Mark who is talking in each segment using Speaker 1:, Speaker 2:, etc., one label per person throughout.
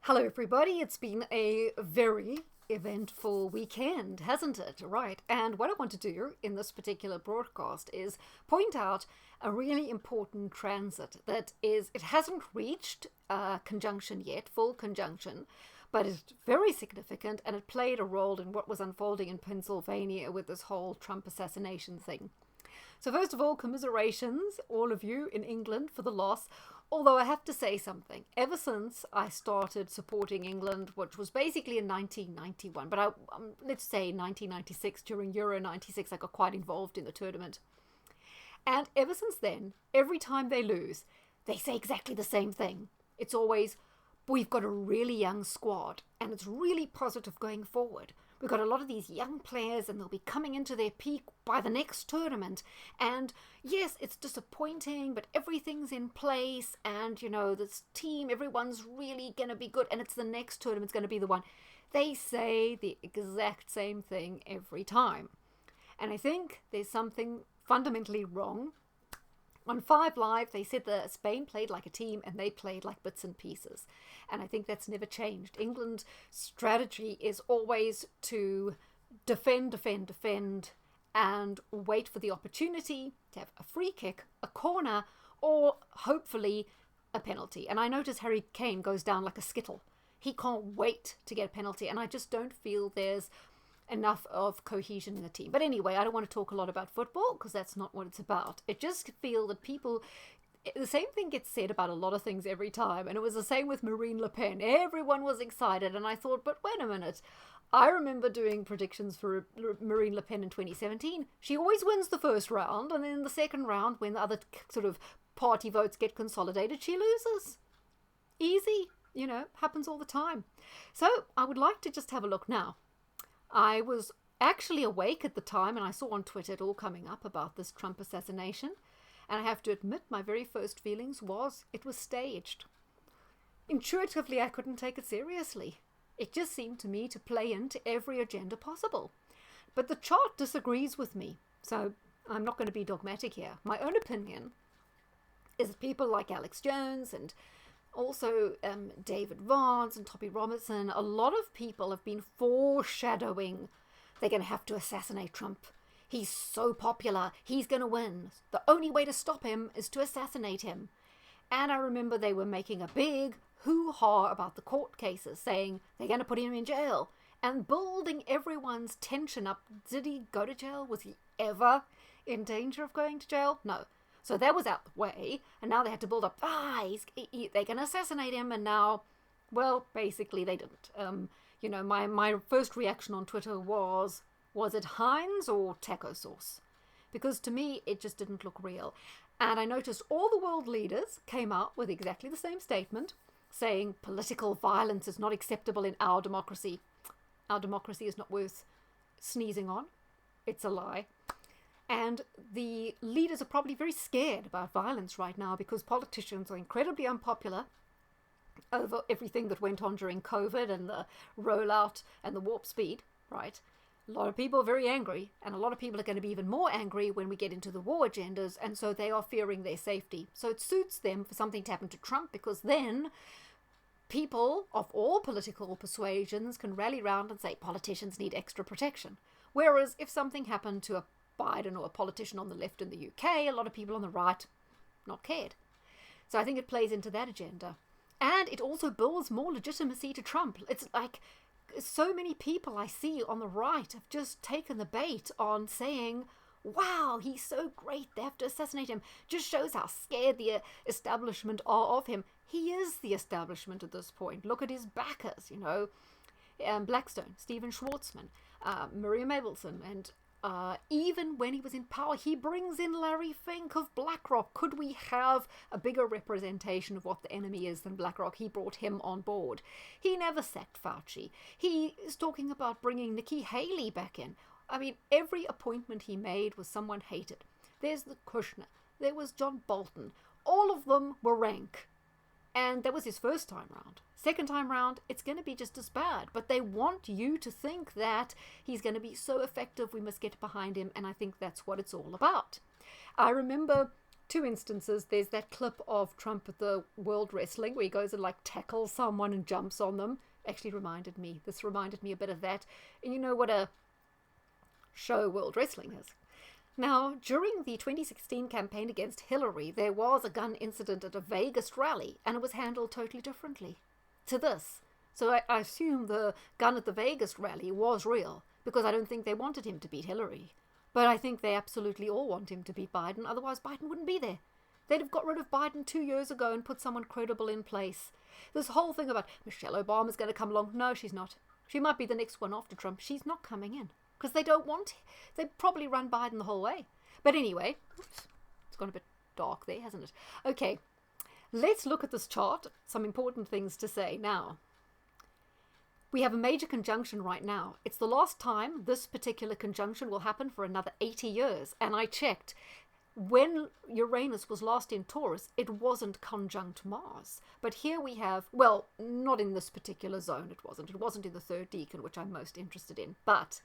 Speaker 1: Hello, everybody. It's been a very eventful weekend, hasn't it? Right. And what I want to do in this particular broadcast is point out a really important transit that is, it hasn't reached conjunction yet, full conjunction, but it's very significant and it played a role in what was unfolding in Pennsylvania with this whole Trump assassination thing. So, first of all, commiserations, all of you in England, for the loss. Although I have to say something, ever since I started supporting England, which was basically in 1991, but let's say 1996, during Euro 96, I got quite involved in the tournament. And ever since then, every time they lose, they say exactly the same thing. It's always, we've got a really young squad, and it's really positive going forward. We've got a lot of these young players and they'll be coming into their peak by the next tournament. And yes, it's disappointing, but everything's in place. And, this team, everyone's really going to be good. And it's the next tournament's going to be the one. They say the exact same thing every time. And I think there's something fundamentally wrong. On 5 Live, they said that Spain played like a team and they played like bits and pieces. And I think that's never changed. England's strategy is always to defend, and wait for the opportunity to have a free kick, a corner, or hopefully a penalty. And I notice Harry Kane goes down like a skittle. He can't wait to get a penalty. And I just don't feel there's enough of cohesion in the team. But anyway, I don't want to talk a lot about football because that's not what it's about. I just feel that the same thing gets said about a lot of things every time. And it was the same with Marine Le Pen. Everyone was excited. And I thought, but wait a minute. I remember doing predictions for Marine Le Pen in 2017. She always wins the first round. And then in the second round, when the other sort of party votes get consolidated, she loses. Easy. Happens all the time. So I would like to just have a look now. I was actually awake at the time and I saw on Twitter it all coming up about this Trump assassination. And I have to admit, my very first feelings was it was staged. Intuitively, I couldn't take it seriously. It just seemed to me to play into every agenda possible. But the chart disagrees with me, so I'm not going to be dogmatic here. My own opinion is that people like Alex Jones and also David Vance and Toppy Robertson, a lot of people have been foreshadowing they're going to have to assassinate Trump. He's so popular. He's going to win. The only way to stop him is to assassinate him. And I remember they were making a big hoo-ha about the court cases, saying they're going to put him in jail and building everyone's tension up. Did he go to jail? Was he ever in danger of going to jail? No. So that was out the way, and now they had to build up, they're going to assassinate him, and now, well, basically they didn't. My first reaction on Twitter was it Heinz or taco sauce? Because to me, it just didn't look real. And I noticed all the world leaders came out with exactly the same statement, saying political violence is not acceptable in our democracy. Our democracy is not worth sneezing on. It's a lie. And the leaders are probably very scared about violence right now because politicians are incredibly unpopular over everything that went on during COVID and the rollout and the warp speed, right? A lot of people are very angry, and a lot of people are going to be even more angry when we get into the war agendas, and so they are fearing their safety. So it suits them for something to happen to Trump because then people of all political persuasions can rally around and say politicians need extra protection. Whereas if something happened to a Biden or a politician on the left in the UK, a lot of people on the right not cared. So I think it plays into that agenda. And it also builds more legitimacy to Trump. It's like so many people I see on the right have just taken the bait on saying, wow, he's so great, they have to assassinate him. Just shows how scared the establishment are of him. He is the establishment at this point. Look at his backers, Blackstone, Stephen Schwartzman, Maria Mabelson, and even when he was in power, he brings in Larry Fink of BlackRock. Could we have a bigger representation of what the enemy is than BlackRock? He brought him on board. He never sacked Fauci. He is talking about bringing Nikki Haley back in. I mean, every appointment he made was someone hated. There's the Kushner. There was John Bolton. All of them were rank. And that was his first time round. Second time round, it's going to be just as bad. But they want you to think that he's going to be so effective, we must get behind him. And I think that's what it's all about. I remember two instances. There's that clip of Trump at the World Wrestling where he goes and like tackles someone and jumps on them. Actually reminded me a bit of that. And you know what a show World Wrestling is. Now, during the 2016 campaign against Hillary, there was a gun incident at a Vegas rally, and it was handled totally differently to this. So I assume the gun at the Vegas rally was real, because I don't think they wanted him to beat Hillary. But I think they absolutely all want him to beat Biden, otherwise Biden wouldn't be there. They'd have got rid of Biden 2 years ago and put someone credible in place. This whole thing about Michelle Obama's going to come along, no, she's not. She might be the next one after Trump. She's not coming in. Because they don't want, they probably run Biden the whole way. But anyway, oops, it's gone a bit dark there, hasn't it? Okay, let's look at this chart. Some important things to say now. We have a major conjunction right now. It's the last time this particular conjunction will happen for another 80 years. And I checked, when Uranus was last in Taurus, it wasn't conjunct Mars. But here we have, well, not in this particular zone, it wasn't. It wasn't in the third decan, which I'm most interested in. But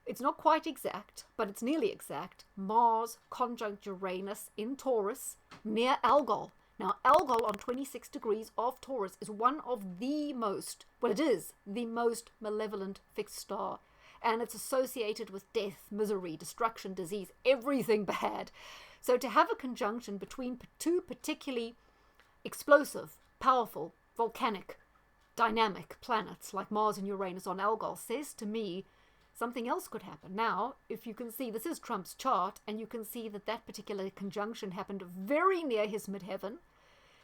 Speaker 1: it's not quite exact, but it's nearly exact. Mars conjunct Uranus in Taurus near Algol. Now, Algol on 26 degrees of Taurus is one of the most, well, it is the most malevolent fixed star. And it's associated with death, misery, destruction, disease, everything bad. So to have a conjunction between two particularly explosive, powerful, volcanic, dynamic planets like Mars and Uranus on Algol says to me something else could happen. Now, if you can see, this is Trump's chart, and you can see that that particular conjunction happened very near his midheaven.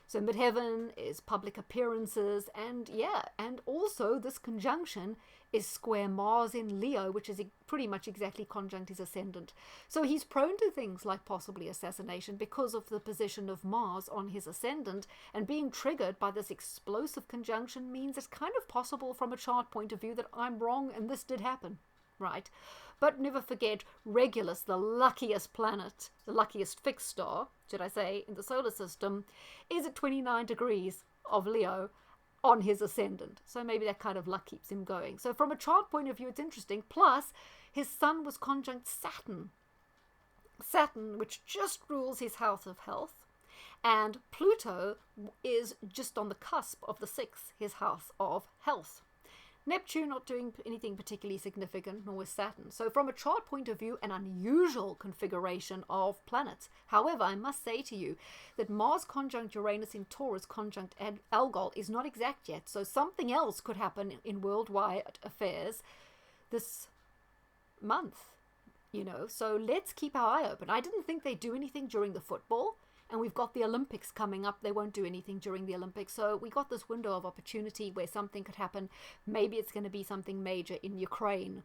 Speaker 1: So midheaven is public appearances, and yeah, and also this conjunction is square Mars in Leo, which is pretty much exactly conjunct his ascendant. So he's prone to things like possibly assassination because of the position of Mars on his ascendant, and being triggered by this explosive conjunction means it's kind of possible from a chart point of view that I'm wrong and this did happen. Right, but never forget Regulus, the luckiest planet, the luckiest fixed star, should I say, in the solar system, is at 29 degrees of Leo on his ascendant. So maybe that kind of luck keeps him going. So from a chart point of view, it's interesting. Plus, his sun was conjunct Saturn. Saturn, which just rules his house of health. And Pluto is just on the cusp of the sixth, his house of health. Neptune not doing anything particularly significant, nor is Saturn. So from a chart point of view, an unusual configuration of planets. However, I must say to you that Mars conjunct Uranus in Taurus conjunct Algol is not exact yet. So something else could happen in worldwide affairs this month, you know. So let's keep our eye open. I didn't think they'd do anything during the football. And we've got the Olympics coming up. They won't do anything during the Olympics. So we got this window of opportunity where something could happen. Maybe it's going to be something major in Ukraine.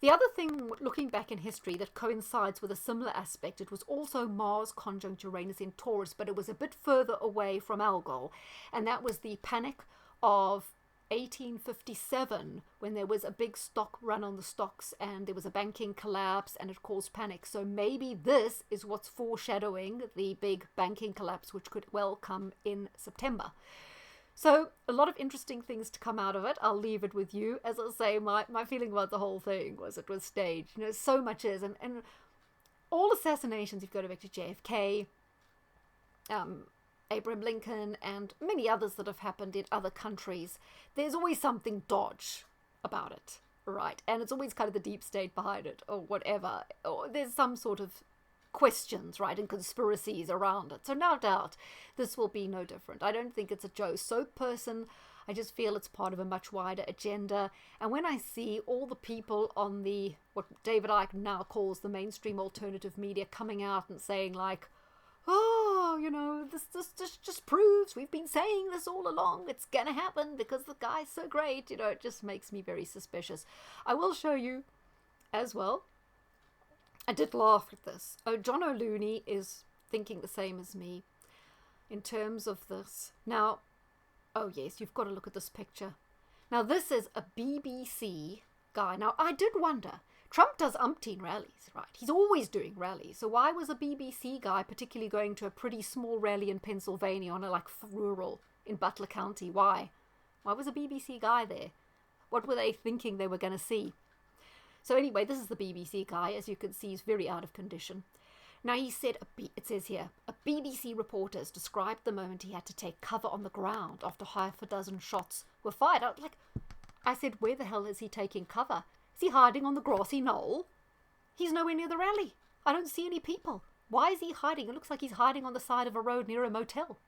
Speaker 1: The other thing, looking back in history, that coincides with a similar aspect, it was also Mars conjunct Uranus in Taurus, but it was a bit further away from Algol. And that was the panic of 1857, when there was a big stock run on the stocks and there was a banking collapse and it caused panic. So maybe this is what's foreshadowing the big banking collapse, which could well come in September. So a lot of interesting things to come out of it. I'll leave it with you. As I say, my feeling about the whole thing was it was staged. You know, so much is. And all assassinations, you've got to go back to JFK, Abraham Lincoln, and many others that have happened in other countries, there's always something dodge about it, right? And it's always kind of the deep state behind it, or whatever. Or there's some sort of questions, right, and conspiracies around it. So no doubt this will be no different. I don't think it's a Joe Soap person. I just feel it's part of a much wider agenda. And when I see all the people on the, what David Icke now calls the mainstream alternative media, coming out and saying like, oh, you know, this just proves we've been saying this all along. It's gonna happen because the guy's so great. You know, it just makes me very suspicious. I will show you as well. I did laugh at this. Oh, John O'Looney is thinking the same as me in terms of this. Now, oh yes, you've got to look at this picture. Now, this is a BBC guy. Now, I did wonder, Trump does umpteen rallies, right? He's always doing rallies. So why was a BBC guy particularly going to a pretty small rally in Pennsylvania on a like rural in Butler County? Why? Why was a BBC guy there? What were they thinking they were going to see? So anyway, this is the BBC guy. As you can see, he's very out of condition. Now he said, it says here, a BBC reporter has described the moment he had to take cover on the ground after half a dozen shots were fired. I said, where the hell is he taking cover? Is he hiding on the grassy knoll? He's nowhere near the rally. I don't see any people. Why is he hiding? It looks like he's hiding on the side of a road near a motel.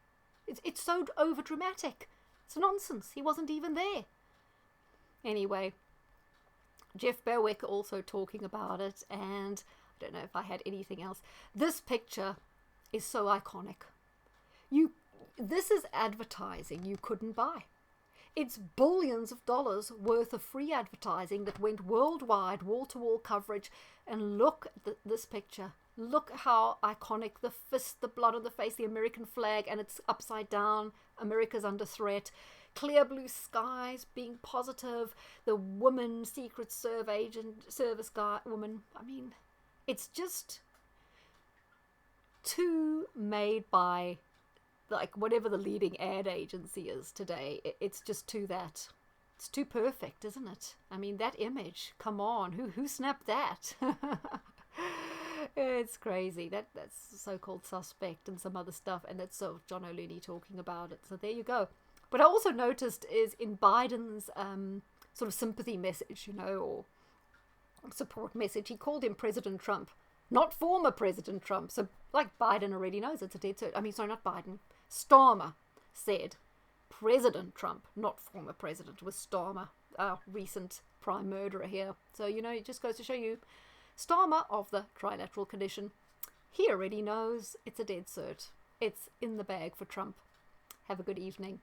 Speaker 1: It's so overdramatic. It's nonsense. He wasn't even there. Anyway, Jeff Berwick also talking about it, and I don't know if I had anything else. This picture is so iconic. This is advertising you couldn't buy. It's billions of dollars worth of free advertising that went worldwide, wall-to-wall coverage. And look at this picture. Look how iconic. The fist, the blood on the face, the American flag, and it's upside down. America's under threat. Clear blue skies, being positive. The woman, Secret Service guy, woman. I mean, it's just too made by, like, whatever the leading ad agency is today. It's just too that. It's too perfect, isn't it? I mean, that image, come on, who snapped that? It's crazy. That's So-Called Suspect and some other stuff, and that's John O'Looney talking about it. So there you go. But I also noticed is in Biden's sort of sympathy message, or support message, he called him President Trump, not former President Trump. So, like, Biden already knows it's a dead cert. I mean, sorry, not Biden. Starmer said President Trump, not former president. It was Starmer, our recent prime murderer here. So, it just goes to show you, Starmer of the Trilateral Commission, he already knows it's a dead cert. It's in the bag for Trump. Have a good evening.